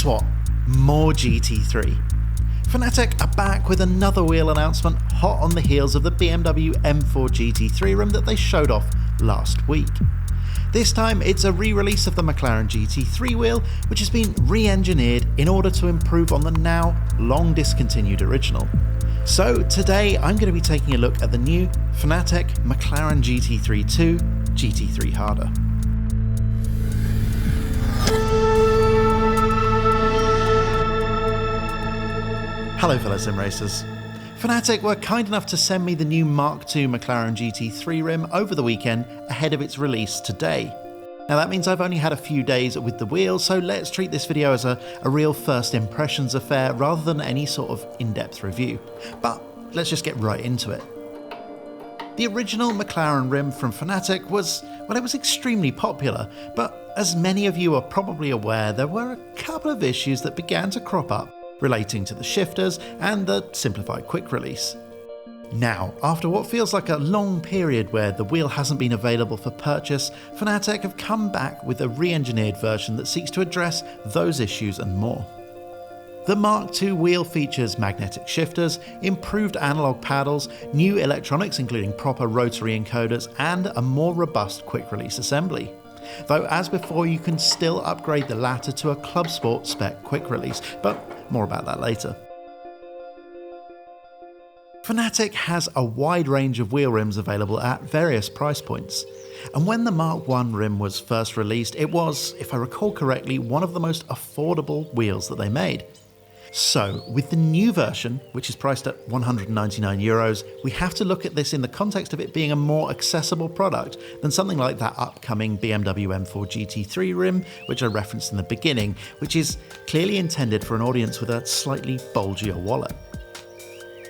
guess what? More GT3. Fanatec are back with another wheel announcement hot on the heels of the BMW M4 GT3 rim that they showed off last week. This time it's a re-release of the McLaren GT3 wheel, which has been re-engineered in order to improve on the now long discontinued original. So today I'm going to be taking a look at the new Fanatec McLaren GT3 2 GT3 Harder. Hello fellow sim racers. Fanatec were kind enough to send me the new Mark II McLaren GT3 rim over the weekend ahead of its release today. Now that means I've only had a few days with the wheel, so let's treat this video as a real first impressions affair rather than any sort of in-depth review. But let's just get right into it. The original McLaren rim from Fanatec was extremely popular, but as many of you are probably aware, there were a couple of issues that began to crop up relating to the shifters and the simplified quick release. Now, after what feels like a long period where the wheel hasn't been available for purchase, Fanatec have come back with a re-engineered version that seeks to address those issues and more. The Mark II wheel features magnetic shifters, improved analog paddles, new electronics including proper rotary encoders, and a more robust quick release assembly. Though as before, you can still upgrade the latter to a Club Sport spec quick release, but more about that later. Fanatec has a wide range of wheel rims available at various price points, and when the Mark I rim was first released, it was, if I recall correctly, one of the most affordable wheels that they made. So, with the new version, which is priced at €199, we have to look at this in the context of it being a more accessible product than something like that upcoming BMW M4 GT3 rim, which I referenced in the beginning, which is clearly intended for an audience with a slightly bulgier wallet.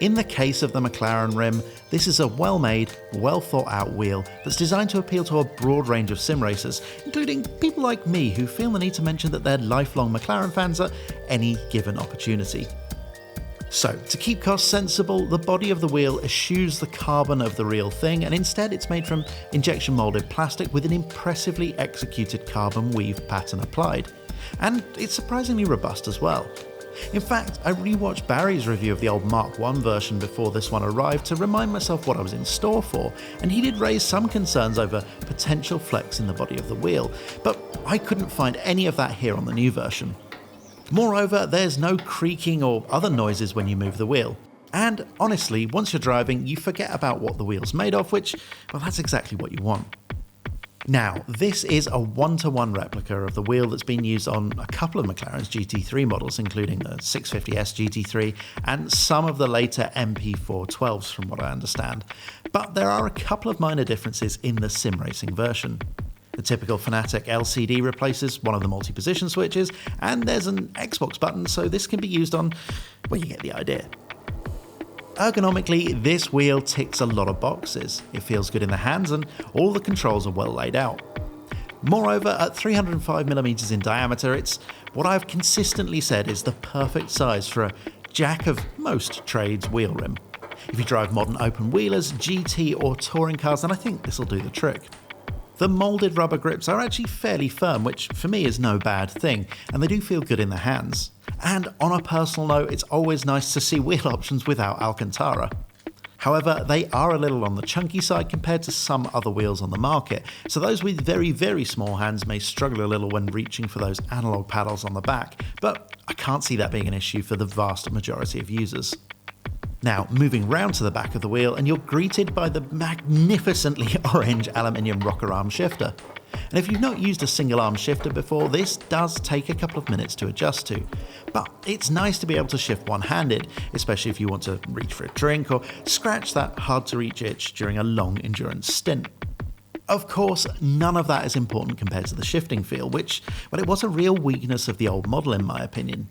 In the case of the McLaren rim, this is a well-made, well-thought-out wheel that's designed to appeal to a broad range of sim racers, including people like me who feel the need to mention that they're lifelong McLaren fans at any given opportunity. So, to keep costs sensible, the body of the wheel eschews the carbon of the real thing, and instead it's made from injection moulded plastic with an impressively executed carbon weave pattern applied. And it's surprisingly robust as well. In fact, I rewatched Barry's review of the old Mark I version before this one arrived to remind myself what I was in store for, and he did raise some concerns over potential flex in the body of the wheel, but I couldn't find any of that here on the new version. Moreover, there's no creaking or other noises when you move the wheel. And honestly, once you're driving, you forget about what the wheel's made of, which, well, that's exactly what you want. Now, this is a one-to-one replica of the wheel that's been used on a couple of McLaren's GT3 models, including the 650S GT3 and some of the later MP412s from what I understand. But there are a couple of minor differences in the sim racing version. The typical Fanatec LCD replaces one of the multi-position switches, and there's an Xbox button, so this can be used on, well, you get the idea. Ergonomically, this wheel ticks a lot of boxes. It feels good in the hands and all the controls are well laid out. Moreover, at 305mm in diameter, it's what I've consistently said is the perfect size for a jack of most trades wheel rim. If you drive modern open wheelers, GT or touring cars, then I think this will do the trick. The moulded rubber grips are actually fairly firm, which for me is no bad thing, and they do feel good in the hands. And on a personal note, it's always nice to see wheel options without Alcantara. However, they are a little on the chunky side compared to some other wheels on the market, so those with very, very small hands may struggle a little when reaching for those analog paddles on the back, but I can't see that being an issue for the vast majority of users. Now, moving round to the back of the wheel, and you're greeted by the magnificently orange aluminium rocker arm shifter. And if you've not used a single arm shifter before, this does take a couple of minutes to adjust to. But it's nice to be able to shift one-handed, especially if you want to reach for a drink or scratch that hard-to-reach itch during a long endurance stint. Of course, none of that is important compared to the shifting feel, which, well, it was a real weakness of the old model in my opinion.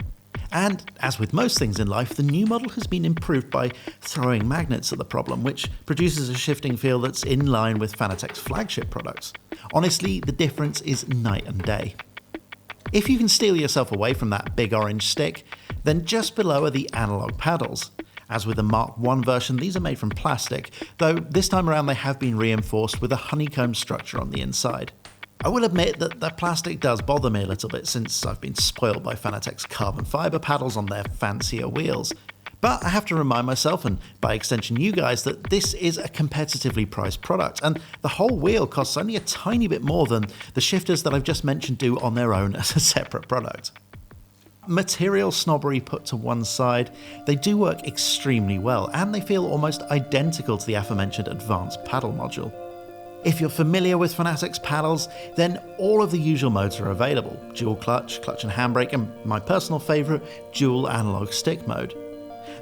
And, as with most things in life, the new model has been improved by throwing magnets at the problem, which produces a shifting feel that's in line with Fanatec's flagship products. Honestly, the difference is night and day. If you can steal yourself away from that big orange stick, then just below are the analog paddles. As with the Mark I version, these are made from plastic, though this time around they have been reinforced with a honeycomb structure on the inside. I will admit that the plastic does bother me a little bit since I've been spoiled by Fanatec's carbon fibre paddles on their fancier wheels. But I have to remind myself, and by extension you guys, that this is a competitively priced product, and the whole wheel costs only a tiny bit more than the shifters that I've just mentioned do on their own as a separate product. Material snobbery put to one side, they do work extremely well, and they feel almost identical to the aforementioned advanced paddle module. If you're familiar with Fanatec's paddles, then all of the usual modes are available: dual clutch, clutch and handbrake, and my personal favourite, dual analog stick mode.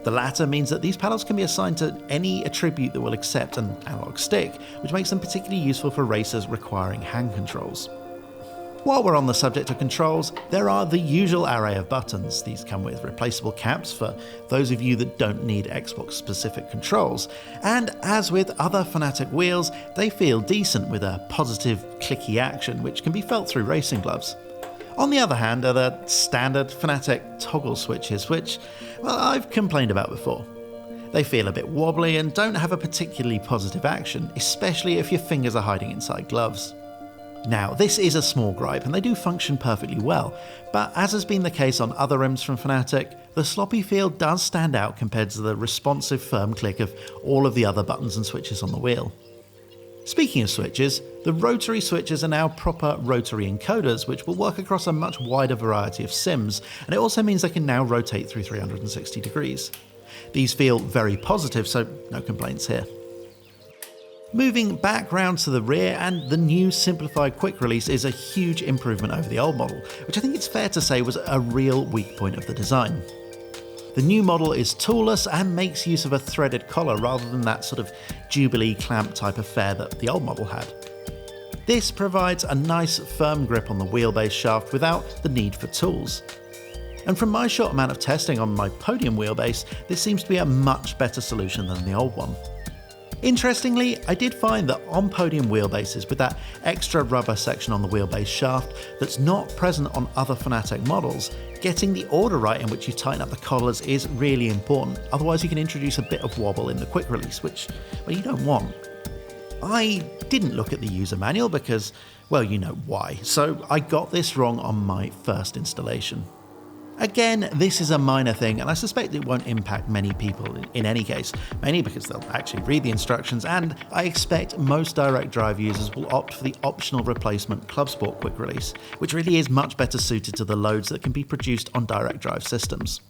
The latter means that these paddles can be assigned to any attribute that will accept an analog stick, which makes them particularly useful for racers requiring hand controls. While we're on the subject of controls, there are the usual array of buttons. These come with replaceable caps for those of you that don't need Xbox-specific controls, and as with other Fanatec wheels, they feel decent with a positive, clicky action which can be felt through racing gloves. On the other hand are the standard Fanatec toggle switches, which, well, I've complained about before. They feel a bit wobbly and don't have a particularly positive action, especially if your fingers are hiding inside gloves. Now, this is a small gripe and they do function perfectly well, but as has been the case on other rims from Fanatec, the sloppy feel does stand out compared to the responsive firm click of all of the other buttons and switches on the wheel. Speaking of switches, the rotary switches are now proper rotary encoders which will work across a much wider variety of sims, and it also means they can now rotate through 360 degrees. These feel very positive, so no complaints here. Moving back round to the rear, and the new simplified quick release is a huge improvement over the old model, which I think it's fair to say was a real weak point of the design. The new model is toolless and makes use of a threaded collar rather than that sort of Jubilee clamp type affair that the old model had. This provides a nice firm grip on the wheelbase shaft without the need for tools. And from my short amount of testing on my podium wheelbase, this seems to be a much better solution than the old one. Interestingly, I did find that on podium wheelbases with that extra rubber section on the wheelbase shaft that's not present on other Fanatec models, getting the order right in which you tighten up the collars is really important, otherwise you can introduce a bit of wobble in the quick release, which, well, you don't want. I didn't look at the user manual because, well, you know why, so I got this wrong on my first installation. Again, this is a minor thing, and I suspect it won't impact many people in any case, mainly because they'll actually read the instructions, and I expect most direct drive users will opt for the optional replacement Club Sport quick release, which really is much better suited to the loads that can be produced on direct drive systems.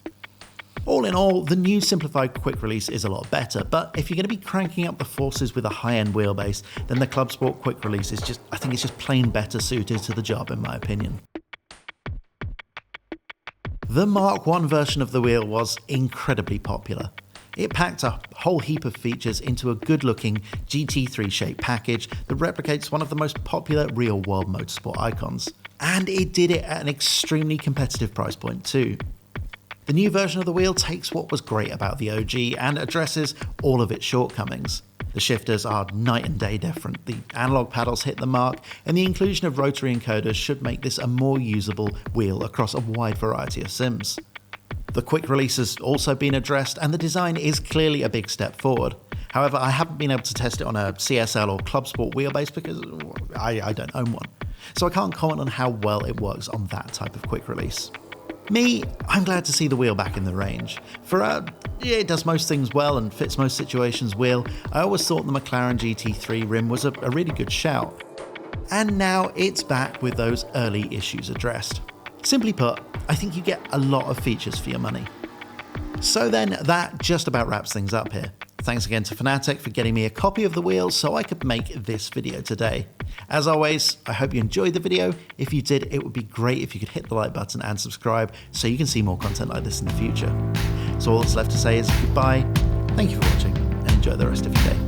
All in all, the new simplified quick release is a lot better, but if you're going to be cranking up the forces with a high-end wheelbase, then the Club Sport quick release is I think it's just plain better suited to the job in my opinion. The Mark I version of the wheel was incredibly popular. It packed a whole heap of features into a good-looking GT3 shaped package that replicates one of the most popular real-world motorsport icons. And it did it at an extremely competitive price point too. The new version of the wheel takes what was great about the OG and addresses all of its shortcomings. The shifters are night and day different, the analog paddles hit the mark, and the inclusion of rotary encoders should make this a more usable wheel across a wide variety of sims. The quick release has also been addressed, and the design is clearly a big step forward. However, I haven't been able to test it on a CSL or Club Sport wheelbase because I don't own one, so I can't comment on how well it works on that type of quick release. Me, I'm glad to see the wheel back in the range. It does most things well and fits most situations wheel, I always thought the Mclaren GT3 rim was a really good shout. And now it's back with those early issues addressed. Simply put, I think you get a lot of features for your money. So then, that just about wraps things up here. Thanks again to Fanatec for getting me a copy of the wheel so I could make this video today. As always, I hope you enjoyed the video. If you did, it would be great if you could hit the like button and subscribe so you can see more content like this in the future. So all that's left to say is goodbye, thank you for watching, and enjoy the rest of your day.